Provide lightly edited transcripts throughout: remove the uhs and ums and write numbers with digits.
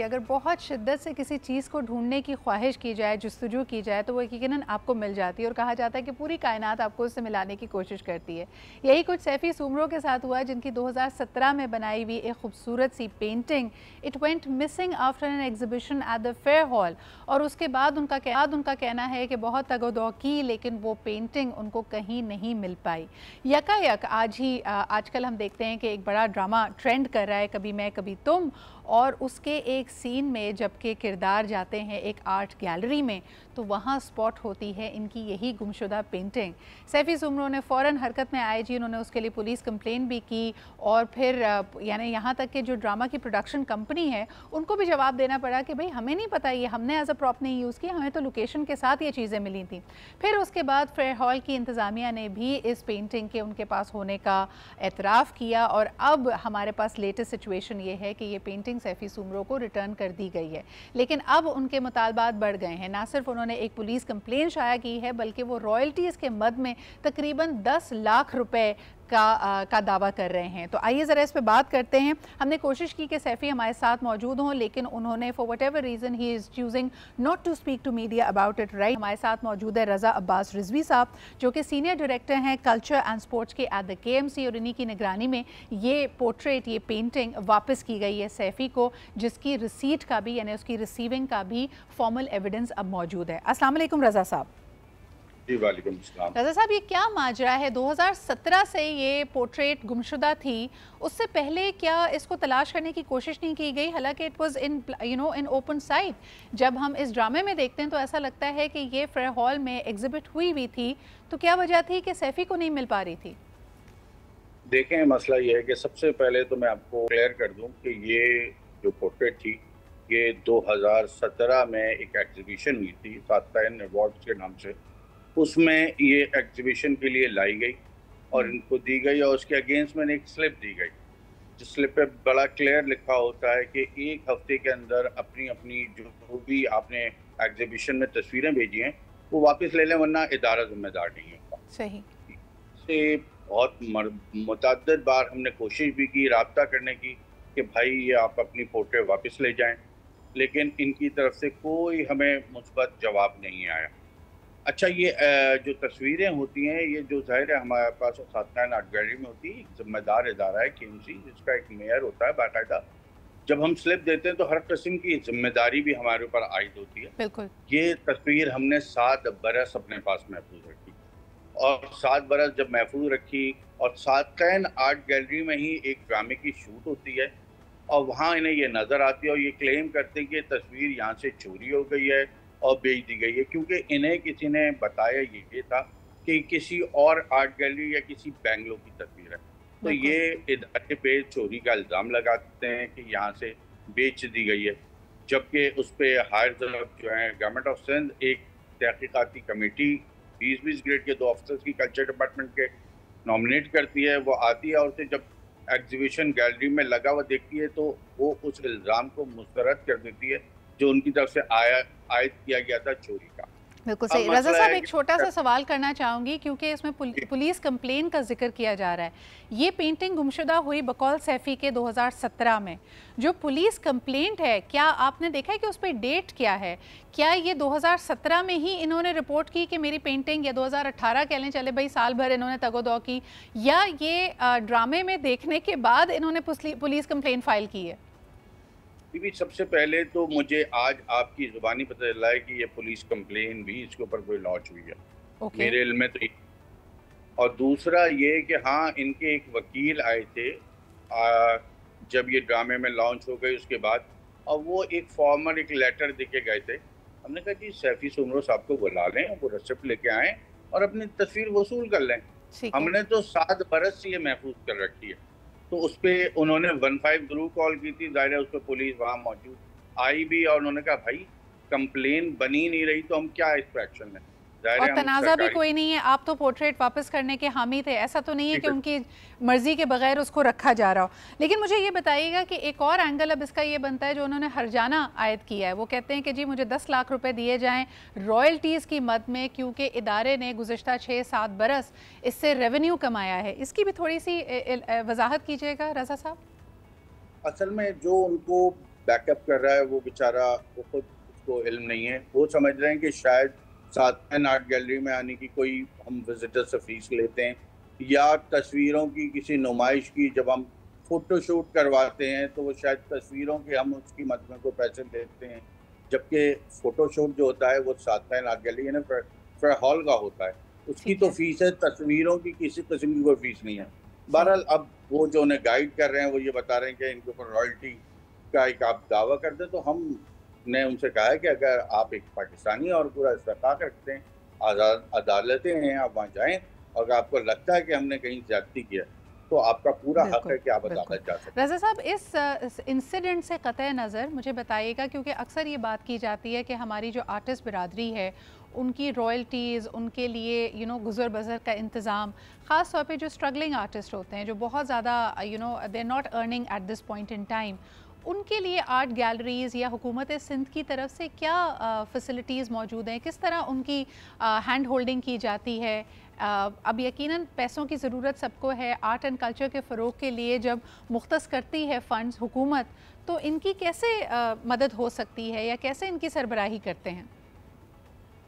अगर बहुत शिद्दत से किसी चीज़ को ढूंढने की ख्वाहिश की जाए, जुस्तजू की जाए, तो वो यकीनन आपको मिल जाती है और कहा जाता है कि पूरी कायनात आपको उससे मिलाने की कोशिश करती है। यही कुछ सैफ़ी सुमरो के साथ हुआ, जिनकी 2017 में बनाई हुई एक खूबसूरत सी painting it went missing after an exhibition at the fair hall. और उसके बाद उनका कहना है कि बहुत तगोदौ की, लेकिन वो पेंटिंग उनको कहीं नहीं मिल पाई। यकायक आजकल हम देखते हैं कि एक बड़ा ड्रामा ट्रेंड कर रहा है, कभी मैं कभी तुम, और उसके एक सीन में जबकि किरदार जाते हैं एक आर्ट गैलरी में, तो वहाँ स्पॉट होती है इनकी यही गुमशुदा पेंटिंग। सैफ़ी सुमरो ने फ़ौरन हरकत में आए जी, उन्होंने उसके लिए पुलिस कंप्लेन भी की और फिर यानी यहाँ तक कि जो ड्रामा की प्रोडक्शन कंपनी है उनको भी जवाब देना पड़ा कि भाई हमें नहीं पता, ये हमने एज अ प्रॉप नहीं यूज़ किया, हमें तो लोकेशन के साथ ये चीज़ें मिली थी। फिर उसके बाद फेयर हॉल की इंतज़ामिया ने भी इस पेंटिंग के उनके पास होने का एतराफ़ किया और अब हमारे पास लेटेस्ट सिचुएशन ये है कि ये पेंटिंग सैफ़ी सुमरो को रिटर्न कर दी गई है। लेकिन अब उनके मुतालबात बढ़ गए हैं। ना सिर्फ उन्होंने एक पुलिस कंप्लेन शाया की है, बल्कि वो रॉयल्टीज़ के मद में तकरीबन 10 लाख रुपए का दावा कर रहे हैं। तो आइए ज़रा इस पे बात करते हैं। हमने कोशिश की कि सैफ़ी हमारे साथ मौजूद हों, लेकिन उन्होंने for whatever reason he is choosing not to speak to media about it right. हमारे साथ मौजूद है रज़ा अब्बास रिजवी साहब, जो कि सीनियर डायरेक्टर हैं कल्चर एंड स्पोर्ट्स के एट द KMC, और इन्हीं की निगरानी में ये पोर्ट्रेट, ये पेंटिंग वापस की गई है सैफ़ी को, जिसकी रिसीट का भी यानी उसकी रिसीविंग का भी फॉर्मल एविडेंस अब मौजूद है। अस्सलाम वालेकुम रज़ा साहब। जी वालेकुम सलाम। रज़ा साहब, ये क्या माजरा है? 2017 से ये पोर्ट्रेट गुमशुदा थी, उससे पहले क्या इसको तलाश करने की कोशिश नहीं की गई? हालांकि it was in open site. जब हम इस ड्रामे में देखते हैं तो ऐसा लगता है कि ये फेयर हॉल में एग्जिबिट हुई हुई थी, तो क्या वजह थी कि सैफ़ी को नहीं मिल पा रही थी? देखें, मसला ये है कि सबसे पहले तो मैं आपको क्लियर कर दूं कि ये जो पोर्ट्रेट थी, ये 2017 में एक एग्जीबिशन हुई थी सातन अवार्ड्स के नाम से। उसमें ये एग्जीबिशन के लिए लाई गई और इनको दी गई, और उसके अगेंस्ट मैंने एक स्लिप दी गई, जिस स्लिप पे बड़ा क्लियर लिखा होता है कि एक हफ्ते के अंदर अपनी अपनी जो भी आपने एग्जीबिशन में तस्वीरें भेजी हैं वो वापस ले लें, वरना इदारा जिम्मेदार नहीं होगा। सही। से बहुत मुतअद्दिद बार हमने कोशिश भी की राब्ता करने की कि भाई ये आप अपनी पोर्ट्रेट वापस ले जाएं, लेकिन इनकी तरफ से कोई हमें मुस्बत जवाब नहीं आया। अच्छा, ये जो तस्वीरें होती हैं, ये जो ज़ाहिर है हमारे पास सातनाइन आर्ट गैलरी में होती है, एक ज़िम्मेदार इदारा है KMC, जिसका एक मेयर होता है बाकायदा। जब हम स्लिप देते हैं तो हर किस्म की जिम्मेदारी भी हमारे ऊपर आयद होती है। बिल्कुल। ये तस्वीर हमने 7 बरस अपने पास महफूज रखी, और 7 बरस जब महफूज रखी, और सातन आर्ट गैलरी में ही एक ड्रामे की शूट होती है, और वहाँ इन्हें ये नज़र आती है और ये क्लेम करते हैं कि तस्वीर यहाँ से चोरी हो गई है और बेच दी गई है, क्योंकि इन्हें किसी ने बताया ये था कि किसी और आर्ट गैलरी या किसी बेंगलोर की तस्वीर है। तो ये इदारे पे चोरी का इल्ज़ाम लगाते हैं कि यहाँ से बेच दी गई है, जबकि उस पर हायर जो है गवर्नमेंट ऑफ सिंध एक तहकीकाती कमेटी 20-20 ग्रेड के 2 अफसर्स की कल्चर डिपार्टमेंट के नॉमिनेट करती है। वो आती है और उसे जब एग्जीबिशन गैलरी में लगा हुआ देखती है तो वो उस इल्ज़ाम को मुस्तरद कर देती है जो उनकी तरफ से आयद किया गया था चोरी का। बिल्कुल अब सही। रज़ा मसला साहब, है एक छोटा सा सवाल करना चाहूँगी, क्योंकि इसमें पुलिस कंप्लेन का जिक्र किया जा रहा है। ये पेंटिंग गुमशुदा हुई बकौल सैफ़ी के 2017 में। जो पुलिस कंप्लेंट है, क्या आपने देखा है कि उस पर डेट क्या है? क्या ये 2017 में ही इन्होंने रिपोर्ट की कि मेरी पेंटिंग, या 2018 कह लें, चले भाई साल भर इन्होंने तगोदौ की, या ये ड्रामे में देखने के बाद इन्होंने पुलिस कंप्लेन फाइल की है? भी सबसे पहले तो मुझे आज आपकी ज़ुबानी पता चला है कि ये पुलिस कंप्लेन भी इसके ऊपर कोई लॉन्च हुई है। ओके। मेरे इल्म में तो और दूसरा ये कि हाँ, इनके एक वकील आए थे जब ये ड्रामे में लॉन्च हो गई उसके बाद, और वो एक फॉर्मल एक लेटर दे के गए थे। हमने कहा जी सैफ़ी सुमरो साहब को बुला लें, वो रिसिप्ट लेके आएँ और अपनी तस्वीर वसूल कर लें। ठीक है। हमने तो 7 बरस से ये महफूज कर रखी है। तो उस पर उन्होंने 15 जरूर कॉल की थी, ज़ाहिर है उस पर पुलिस वहाँ मौजूद आई भी, और उन्होंने कहा भाई कंप्लेन बनी नहीं रही तो हम क्या इस पर एक्शन लें। ज़ाहिर और है हम तनाज़ा भी सरकारी कोई नहीं है, आप तो पोर्ट्रेट वापस करने के हामी थे, ऐसा तो नहीं है कि उनकी मर्ज़ी के बगैर उसको रखा जा रहा हो। लेकिन मुझे ये बताइएगा कि एक और एंगल अब इसका ये बनता है जो उन्होंने हर्जाना आयद किया है। वो कहते हैं कि जी मुझे 10 लाख रुपए दिए जाएं रॉयल्टीज़ की मद में, क्योंकि इदारे ने गुज़िश्ता 6-7 बरस इससे रेवेन्यू कमाया है। इसकी भी थोड़ी सी वजाहत कीजिएगा रज़ा साहब। असल में जो उनको बैकअप कर रहा है वो बेचारा, वो खुद उसको इल्म नहीं है। वो समझ रहे हैं कि शायद सातन आर्ट गैलरी में आने की कोई हम विजिटर से फीस लेते हैं, या तस्वीरों की किसी नुमाइश की जब हम फोटोशूट करवाते हैं तो वो शायद तस्वीरों के हम उसकी मद में कोई पैसे लेते हैं, जबकि फोटोशूट जो होता है वो सातन आर्ट गैलरी यानी फेयर हॉल का होता है, उसकी ठीक तो है। फीस है, तस्वीरों की किसी किस्म की कोई फीस नहीं है। बहरहाल अब वो जो उन्हें गाइड कर रहे हैं वो ये बता रहे हैं कि इनके ऊपर रॉयल्टी का एक आप दावा कर दे, तो हमने उनसे कहा है कि अगर आप एक पाकिस्तानी और पूरा इस्तेकाक रखते हैं, आज़ाद अदालतें हैं, आप वहाँ जाएं, और अगर आपको लगता है कि हमने कहीं ज्यादती किया तो आपका पूरा हक है बिल्कुल, कि आप बिल्कुल। अदालत जा सकते हैं। रज़ा साहब, इस इंसिडेंट से क़तई नज़र मुझे बताइएगा, क्योंकि अक्सर ये बात की जाती है कि हमारी जो आर्टिस्ट बिरादरी है उनकी रॉयल्टीज़, उनके लिए गुज़र बसर का इंतज़ाम, ख़ास तौर पे जो स्ट्रगलिंग आर्टिस्ट होते हैं, जो बहुत ज़्यादा they are not earning at this point in time, उनके लिए आर्ट गैलरीज़ या हुकूमत सिंध की तरफ से क्या फ़ैसिलिटीज़ मौजूद हैं? किस तरह उनकी हैंड होल्डिंग की जाती है? अब यकीनन पैसों की ज़रूरत सबको है, आर्ट एंड कल्चर के फ़रोग़ के लिए जब मुख्तस करती है फ़ंड्स हुकूमत, तो इनकी कैसे मदद हो सकती है या कैसे इनकी सरबराही करते हैं?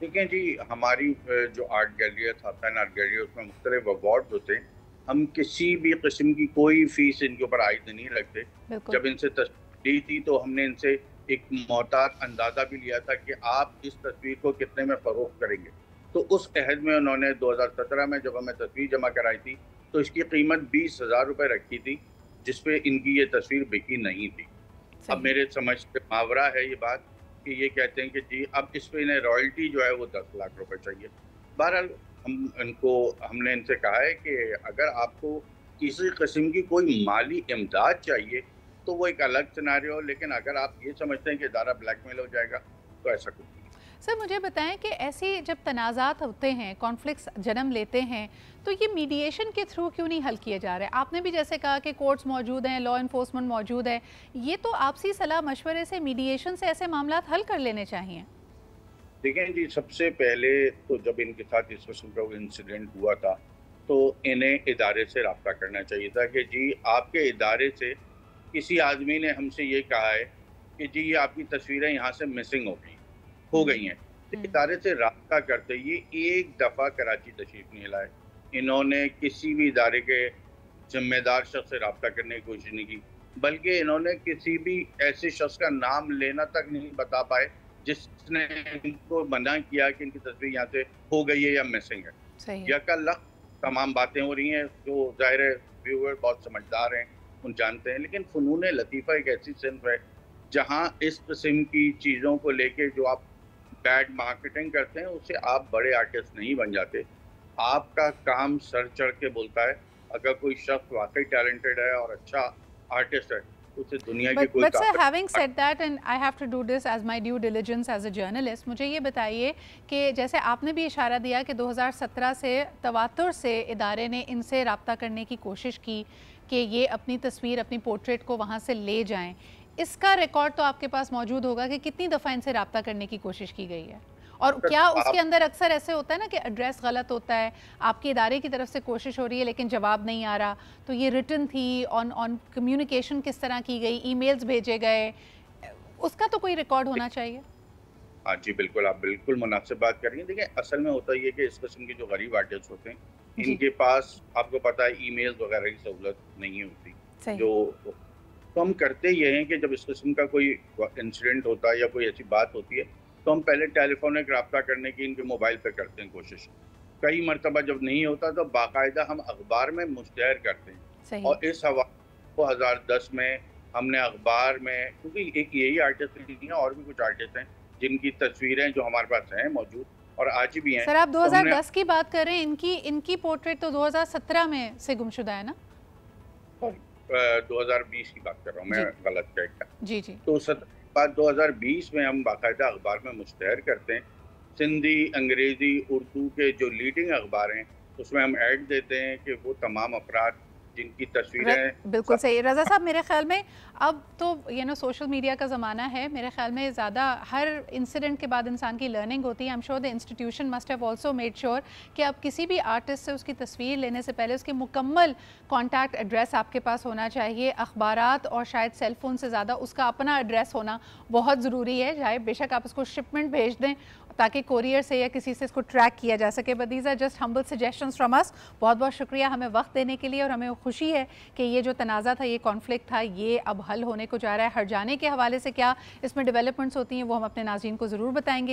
देखें जी, हमारी जो आर्ट गैलरी है, सातन आर्ट गैलरी है, उसमें मुख्तलिफ अवार्ड होते हैं। हम किसी भी किस्म की कोई फीस इनके ऊपर आयद नहीं रखते। बिल्कुल। जब इनसे तस्वीर ली थी तो हमने इनसे एक मोहतात अंदाज़ा भी लिया था कि आप इस तस्वीर को कितने में फ़रोख्त करेंगे। तो उस अहद में उन्होंने 2017 में जब हमें तस्वीर जमा कराई थी तो इसकी कीमत 20,000 रुपये रखी थी, जिस पे इनकी ये तस्वीर बिकी नहीं थी। अब सही। मेरे समझ से मुहावरा है ये बात कि ये कहते हैं कि जी अब इस पे इन्हें रॉयल्टी जो है वो 10 लाख रुपए चाहिए। बहरहाल हमने इनसे कहा है कि अगर आपको किसी किस्म की कोई माली इमदाद चाहिए तो वो एक अलग सिनेरियो हो, लेकिन अगर आप ये समझते हैं कि इदारा ब्लैकमेल हो जाएगा तो ऐसा कुछ नहीं। सर, मुझे बताएं कि ऐसी जब तनाज़ात होते हैं, कॉन्फ्लिक्ट्स जन्म लेते हैं, तो ये मीडिएशन के थ्रू क्यों नहीं हल किए जा रहे? आपने भी जैसे कहा कि कोर्ट्स मौजूद हैं, लॉ इन्फोर्समेंट मौजूद है, ये तो आपसी सलाह मशवरे से, मीडिएशन से ऐसे मामला हल कर लेने चाहिए। देखें जी, सबसे पहले तो जब इनके साथ इस किस्म का इंसिडेंट हुआ था तो इन्हें इदारे से रब्ता करना चाहिए था कि जी आपके इदारे से किसी आदमी ने हमसे ये कहा है कि जी ये आपकी तस्वीरें यहाँ से मिसिंग हो गई हैं। तो हम्म। इदारे से रब्ता करते ये एक दफ़ा कराची तशरीफ नहीं लाए। इन्होंने किसी भी इदारे के जिम्मेदार शख्स से रब्ता करने की कोशिश नहीं की, बल्कि इन्होंने किसी भी ऐसे शख्स का नाम लेना तक नहीं बता पाए जिसने इनको मना किया कि इनकी तस्वीर यहाँ से हो गई है या मिसिंग है। सही है। यकल्लख तमाम बातें हो रही हैं जो ज़ाहिर है व्यूअर बहुत समझदार हैं, उन जानते हैं, लेकिन फ़नून लतीफ़ा एक ऐसी सिन्फ़ है जहाँ इस किस्म की चीज़ों को लेके जो आप बैड मार्केटिंग करते हैं उससे आप बड़े आर्टिस्ट नहीं बन जाते। आपका काम सर चढ़ के बोलता है। अगर कोई शख्स वाक़ई टैलेंटेड है और अच्छा आर्टिस्ट है तो उसे दुनिया की कोई बट सर, हैविंग ताकत। Said that, and I have to do this as my due diligence as a journalist, मुझे ये बताइए कि जैसे आपने भी इशारा दिया कि 2017 से तवातुर से इदारे ने इनसे रब्ता करने की कोशिश की कि ये अपनी तस्वीर, अपनी पोर्ट्रेट को वहाँ से ले जाएं। इसका रिकॉर्ड तो आपके पास मौजूद होगा कि कितनी दफ़ा इनसे रब्ता करने की कोशिश की गई है, और क्या उसके आप अंदर अक्सर ऐसे होता है ना कि एड्रेस गलत होता है, आपके इदारे की तरफ से कोशिश हो रही है लेकिन जवाब नहीं आ रहा, तो ये रिटन थी, ऑन ऑन कम्युनिकेशन किस तरह की गई, ईमेल्स भेजे गए, उसका तो कोई रिकॉर्ड होना चाहिए। हाँ जी, बिल्कुल, आप बिल्कुल मुनासिब बात कर रही हैं। देखिए, असल में होता ये है कि इस किस्म के जो गरीब आर्टिस्ट होते हैं, जी। इनके पास आपको पता है ईमेल्स वगैरह की सहूलत नहीं होती। सही। जो तो हम करते ये हैं कि जब इस किस्म का कोई इंसिडेंट होता है या कोई ऐसी बात होती है, तो हम पहले टेलीफ़ोनिक रब्ता करने की इनके मोबाइल पे करते हैं कोशिश। कई मर्तबा जब नहीं होता तो बाकायदा हम अखबार में मुश्तहर करते हैं, सही। और इस हवाले 2010 में हमने अखबार में, क्योंकि एक यही आर्टिस्ट नहीं है, और भी कुछ आर्टिस्ट हैं जिनकी तस्वीरें जो हमारे पास हैं मौजूद और आज भी हैं, सर, आप तो हमने 2010 की बात कर रहे हैं, इनकी इनकी पोर्ट्रेट तो 2017 में से गुमशुदा है ना? 2020 की बात कर रहा हूँ मैं, जी गलत कह गया। जी जी। तो बाद 2020 में हम बाकायदा अखबार में मुश्तहर करते हैं। सिंधी, अंग्रेज़ी, उर्दू के जो लीडिंग अखबार हैं उसमें हम ऐड देते हैं कि वो तमाम अफराद जिनकी तस्वीरें बिल्कुल सही। रज़ा साहब, मेरे ख्याल में अब तो सोशल मीडिया का ज़माना है, मेरे ख्याल में ज़्यादा हर इंसिडेंट के बाद इंसान की लर्निंग होती है। I am sure the institution must have also made sure कि आप किसी भी आर्टिस्ट से उसकी तस्वीर लेने से पहले उसकी मुकम्मल कॉन्टैक्ट एड्रेस आपके पास होना चाहिए। अखबारात और शायद सेल फ़ोन से ज़्यादा उसका अपना एड्रेस होना बहुत ज़रूरी है। चाहे बेशक आप उसको शिपमेंट भेज दें ताकि कोरियर से या किसी से इसको ट्रैक किया जा सके, but these are just humble suggestions from us. बहुत बहुत शुक्रिया हमें वक्त देने के लिए, और हमें खुशी है कि ये जो तनाज़ा था, ये कॉन्फ्लिक्ट था, ये अब हल होने को जा रहा है। हर जाने के हवाले से क्या इसमें डेवलपमेंट्स होती हैं वो हम अपने नाज़रीन को ज़रूर बताएंगे।